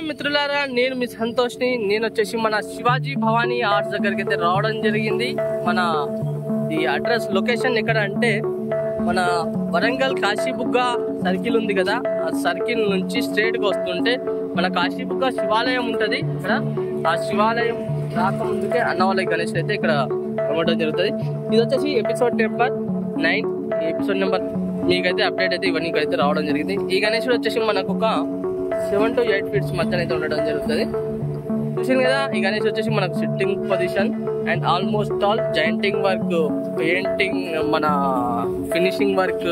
నమస్కారం మిత్రులారా, నేను మీ సంతోష్ని. నేను వచ్చేసి మన శివాజీ భవానీ ఆర్ట్స్ దగ్గరికి అయితే రావడం జరిగింది. మన ఈ అడ్రస్ లొకేషన్ ఎక్కడ అంటే మన వరంగల్ కాశీబుగ్గ సర్కిల్ ఉంది కదా, ఆ సర్కిల్ నుంచి స్ట్రేట్గా వస్తుంటే మన కాశీబుగ్గ శివాలయం ఉంటుంది. ఇక్కడ ఆ శివాలయం రాకముందుకే అన్నవల్లి గణేష్ అయితే ఇక్కడ అమ్మడం జరుగుతుంది. ఇది వచ్చేసి ఎపిసోడ్ నెంబర్ 9. ఈ ఎపిసోడ్ నెంబర్ మీకైతే అప్డేట్ అయితే ఇవన్నీ అయితే రావడం జరిగింది. ఈ గణేశుడు వచ్చేసి మనకు ఒక 7 to 8 feet మధ్యన అయితే ఉండడం జరుగుతుంది. చూసింది కదా, ఈ గణేష్ వచ్చేసి మనకు sitting position and almost all jointing work, painting, మన ఫినిషింగ్ వర్క్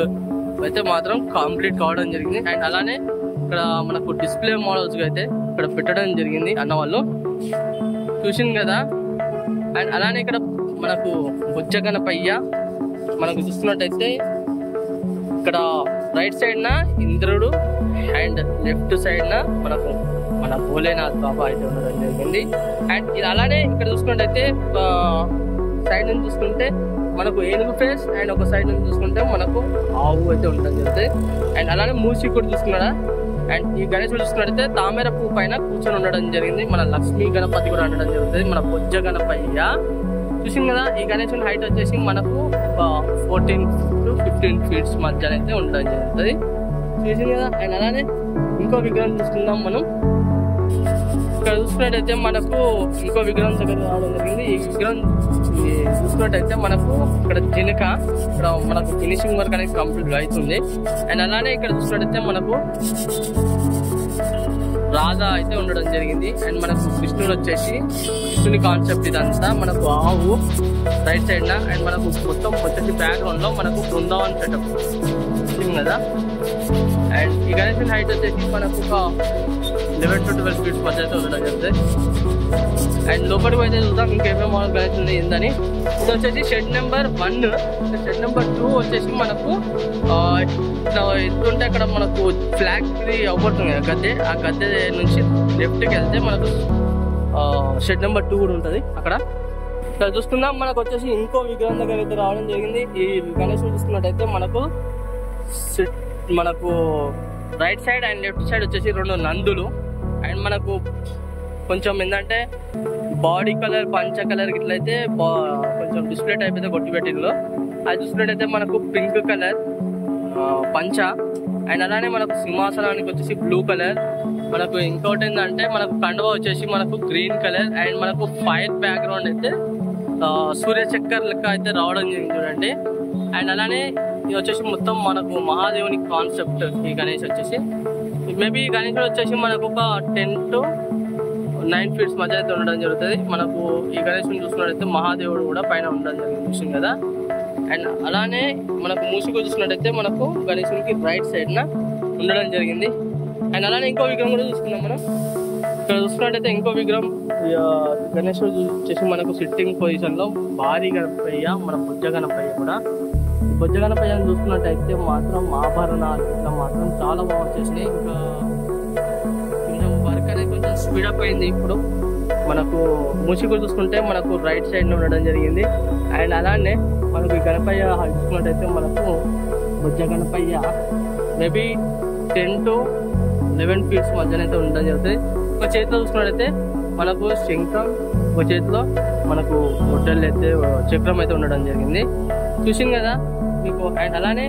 అయితే మాత్రం కంప్లీట్ కావడం జరిగింది. అండ్ అలానే ఇక్కడ మనకు డిస్ప్లే మోడల్స్ అయితే ఇక్కడ పెట్టడం జరిగింది అన్న వాళ్ళు, చూసింది కదా. అండ్ అలానే ఇక్కడ మనకు బొజ్జ గణపయ్య మనకు చూస్తున్నట్టయితే ఇక్కడ రైట్ సైడ్ న ఇంద్రుడు అండ్ లెఫ్ట్ సైడ్ న మనకు మన భోలేనాథ్ బాబా అయితే ఉండడం జరిగింది. అండ్ ఇది అలానే ఇక్కడ చూసుకున్నట్టయితే సైడ్ నుంచి చూసుకుంటే మనకు ఏనుగు ఫేస్ అండ్ ఒక సైడ్ నుంచి చూసుకుంటే మనకు ఆవు అయితే ఉండడం జరుగుతుంది. అండ్ అలానే మూసి కూడా చూసుకున్నాడా. అండ్ ఈ గణేశుడు చూసుకున్నట్టయితే తామర పువ్వు పైన కూర్చొని ఉండడం జరిగింది. మన లక్ష్మీ గణపతి కూడా ఉండడం జరుగుతుంది, మన బొజ్జ గణపయ్య. చూసింది కదా, ఈ గణేశుని హైట్ వచ్చేసి మనకు 14 to 15 feet మధ్యన అయితే ఉండడం జరుగుతుంది. చూసింది కదా. అండ్ అలానే ఇంకో విగ్రహం చూసుకుందాం మనం. ఇక్కడ చూసుకున్నట్టయితే మనకు ఇంకో విగ్రహం దగ్గర రావడం జరిగింది. ఈ విగ్రహం చూసుకున్నట్టయితే మనకు ఇక్కడ జినక, ఇక్కడ మనకు ఫినిషింగ్ వర్క్ అనేది కంప్లీట్ అవుతుంది. అండ్ అలానే ఇక్కడ చూసుకున్నట్టయితే మనకు రాధ అయితే ఉండడం జరిగింది. అండ్ మనకు కృష్ణుడు వచ్చేసి కృష్ణుని కాన్సెప్ట్ ఇదంతా మనకు ఆవు రైట్ సైడ్ న. అండ్ మనకు మొత్తం వచ్చేసి బ్యాక్గ్రౌండ్ లో మనకు బృందావన్ సెటప్ కదా. అండ్ ఈ గణేశుని హైట్ వచ్చేసి మనకు ఒక 11 to 12 feet మధ్య అయితే ఉండడం జరుగుతుంది. అండ్ లోపలికి అయితే చూద్దాం ఇంకేమేమి గణేశుని ఏందని. ఇది వచ్చేసి షెడ్ నెంబర్ 1. షెడ్ నెంబర్ 2 వచ్చేసి మనకు ఎత్తుంటే అక్కడ మనకు ఫ్లాగ్ అవ్వబడుతుంది గద్దె. ఆ గద్దె నుంచి లెఫ్ట్కి వెళ్తే మనకు షెడ్ నెంబర్ 2 కూడా ఉంటుంది అక్కడ. ఇక్కడ చూసుకుందాం మనకు వచ్చేసి ఇంకో విగ్రహం దగ్గర అయితే రావడం జరిగింది. ఈ గణేశుడు చూసుకున్నట్టయితే మనకు right side and left side వచ్చేసి 2 నందులు. అండ్ మనకు కొంచెం ఏంటంటే బాడీ కలర్ పంచ కలర్ ఇట్లయితే కొంచెం డిస్ప్లే టైప్ అయితే కొట్టి పెట్టిందో. అది చూసుకున్నట్టయితే మనకు పింక్ కలర్ పంచ. అండ్ అలానే మనకు సింహాసనానికి వచ్చేసి బ్లూ కలర్. మనకు ఇంకోటి ఏంటంటే మనకు కండువా వచ్చేసి మనకు గ్రీన్ కలర్. అండ్ మనకు ఫైర్ బ్యాక్గ్రౌండ్ అయితే సూర్యచక్కర్ లెక్క అయితే రావడం జరిగింది చూడండి. అండ్ అలానే ఇది వచ్చేసి మొత్తం మనకు మహాదేవుని కాన్సెప్ట్. ఈ గణేష్ వచ్చేసి మేబీ ఈ గణేశుడు వచ్చేసి మనకు ఒక 10 to 9 feet మధ్య అయితే ఉండడం జరుగుతుంది. మనకు ఈ గణేశుని చూసుకున్నట్టయితే మహాదేవుడు కూడా పైన ఉండడం జరిగింది, చూసింది కదా. అండ్ అలానే మనకు మూసికు చూసుకున్నట్టయితే మనకు గణేశునికి రైట్ సైడ్ న ఉండడం జరిగింది. అండ్ అలానే ఇంకో విగ్రహం కూడా చూసుకున్నాం మనం. ఇక్కడ చూసుకున్నట్టయితే ఇంకో విగ్రహం గణేశుడు వచ్చేసి మనకు సిట్టింగ్ పొజిషన్ లో భారీ గణపయ్య, మన బొజ్జ గణపయ్య కూడా. బొజ్జ గణపయ్యను చూసుకున్నట్టయితే మాత్రం ఆభరణాలు ఇట్లా మాత్రం చాలా బాగా వచ్చేసినాయి. ఇంకా కొంచెం వర్క్ అనేది కొంచెం స్పీడప్ అయింది. ఇప్పుడు మనకు మూసికు చూసుకుంటే మనకు రైట్ సైడ్ ఉండడం జరిగింది. అండ్ అలానే మనకు ఈ గణపయ్య చూసుకున్నట్టయితే మనకు బొజ్జ గణపయ్య మేబీ 10 to 11 feet మధ్యన అయితే ఉండడం జరుగుతుంది. ఒక చేతిలో చూసుకున్నట్టయితే మనకు శంఖం, ఒక చేతిలో మనకు గొడ్డలు అయితే చక్రం అయితే ఉండడం జరిగింది, చూసింది కదా మీకు. అండ్ అలానే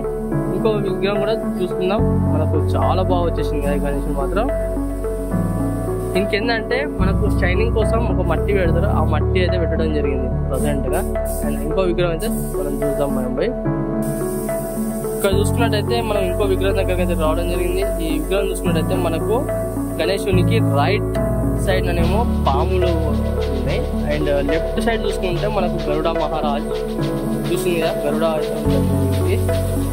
ఇంకో విగ్రహం కూడా చూసుకుందాం. మనకు చాలా బాగా వచ్చేసింది కదా గణేశుడు మాత్రం. ఇంకేందంటే మనకు షైనింగ్ కోసం ఒక మట్టి పెడతారు, ఆ మట్టి అయితే పెట్టడం జరిగింది ప్రజెంట్ గా. అండ్ ఇంకో విగ్రహం అయితే మనం చూద్దాం మనం పోయి. ఇక్కడ చూసుకున్నట్టయితే మనం ఇంకో విగ్రహం దగ్గరికి అయితే రావడం జరిగింది. ఈ విగ్రహం చూసుకున్నట్టయితే మనకు గణేశునికి రైట్ సైడ్ అనేమో పాములు ఉన్నాయి. అండ్ లెఫ్ట్ సైడ్ చూసుకుంటే మనకు గరుడ మహారాజ్, చూసింది కదా గరుడ అయితే ఉంటుంది.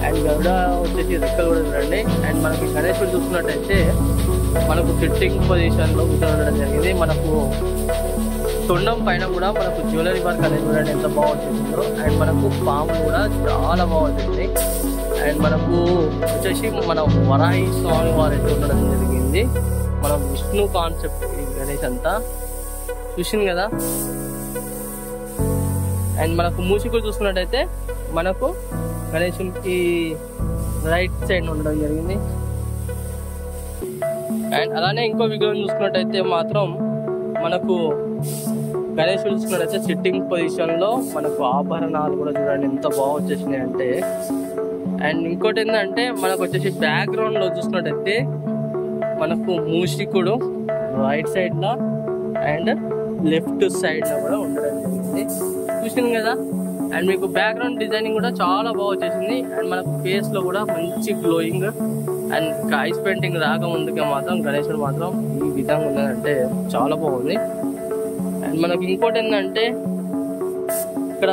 అండ్ గరుడ వచ్చేసి రెక్కలు కూడా చూడండి. అండ్ మనకి గణేశుడు చూసుకున్నట్టయితే మనకు సిట్టింగ్ పొజిషన్ లో కూర్చొని ఉండడం జరిగింది. మనకు తొండం పైన కూడా మనకు జ్యువెలరీ వర్క్ అనేది చూడండి ఎంత బాగా వచ్చేసిందో. అండ్ మనకు పాములు కూడా చాలా బాగా వచ్చింది. అండ్ మనకు వచ్చేసి మన వరాహి స్వామి వారు అయితే ఉండడం జరిగింది. మన విష్ణు కాన్సెప్ట్ ఈ గణేష్ అంతా, చూసింది కదా. అండ్ మనకు మూసికు చూసుకున్నట్టయితే మనకు గణేశునికి రైట్ సైడ్ ఉండడం జరిగింది. అండ్ అలానే ఇంకో విగ్రహం చూసుకున్నట్టయితే మాత్రం మనకు గణేశుడు చూసుకున్నట్టయితే సిట్టింగ్ పొజిషన్లో మనకు ఆభరణాలు కూడా చూడండి ఎంత బాగా వచ్చేసినాయి అంటే. అండ్ ఇంకోటి ఏంటంటే మనకు వచ్చేసి బ్యాక్గ్రౌండ్లో చూసుకున్నట్టయితే మనకు మూషికుడు రైట్ సైడ్లో అండ్ లెఫ్ట్ సైడ్లో కూడా ఉండడం జరిగింది, చూసింది కదా. అండ్ మీకు బ్యాక్గ్రౌండ్ డిజైనింగ్ కూడా చాలా బాగా వచ్చేసింది. అండ్ మనకు ఫేస్లో కూడా మంచి గ్లోయింగ్ అండ్ ఐస్ పెయింటింగ్ రాక ముందుగా మాత్రం గణేశుడు మాత్రం ఈ విధంగా ఉన్నదంటే చాలా బాగుంది. అండ్ మనకు ఇంకోటి ఏంటంటే ఇక్కడ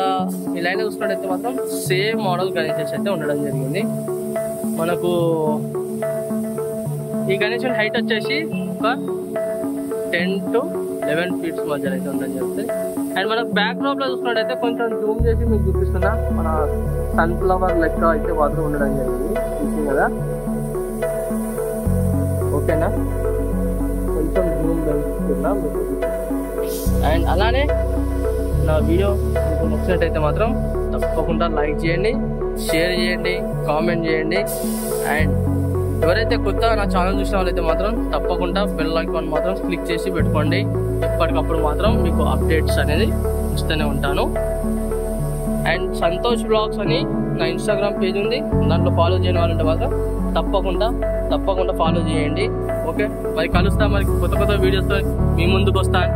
ఈ లైన్ చూసుకున్నట్టయితే మాత్రం సేమ్ మోడల్ గణేష్ అయితే ఉండడం జరిగింది. మనకు ఈ గణేశుడి హైట్ వచ్చేసి ఒక 10 to 11 feet మధ్యలో అయితే ఉండడం జరుగుతుంది. అండ్ మనకు బ్యాక్ డ్రాప్ లో చూసుకున్నట్టయితే కొంచెం జూమ్ చేసి మీకు చూపిస్తున్నా, మన సన్ఫ్లవర్ లెక్క అయితే మాత్రం ఉండడం జరిగింది, చూసింది కదా. ఓకేనా, కొంచెం జూమ్ చేస్తున్నా మీకు. అండ్ అలానే నా వీడియో మీకు నచ్చినట్టయితే మాత్రం తప్పకుండా లైక్ చేయండి, షేర్ చేయండి, కామెంట్ చేయండి. అండ్ ఎవరైతే కొత్తగా నా ఛానల్ చూసిన వాళ్ళైతే మాత్రం తప్పకుండా బెల్ ఐకాన్ మాత్రం క్లిక్ చేసి పెట్టుకోండి. ఎప్పటికప్పుడు మాత్రం మీకు అప్డేట్స్ అనేది ఇస్తూనే ఉంటాను. అండ్ సంతోష్ వ్లాగ్స్ అని నా ఇన్స్టాగ్రామ్ పేజ్ ఉంది, దాంట్లో ఫాలో చేయని వాళ్ళంటే మాత్రం తప్పకుండా ఫాలో చేయండి. ఓకే, మరి కలుస్తాం, మరి కొత్త వీడియోస్తో మీ ముందుకు వస్తాను.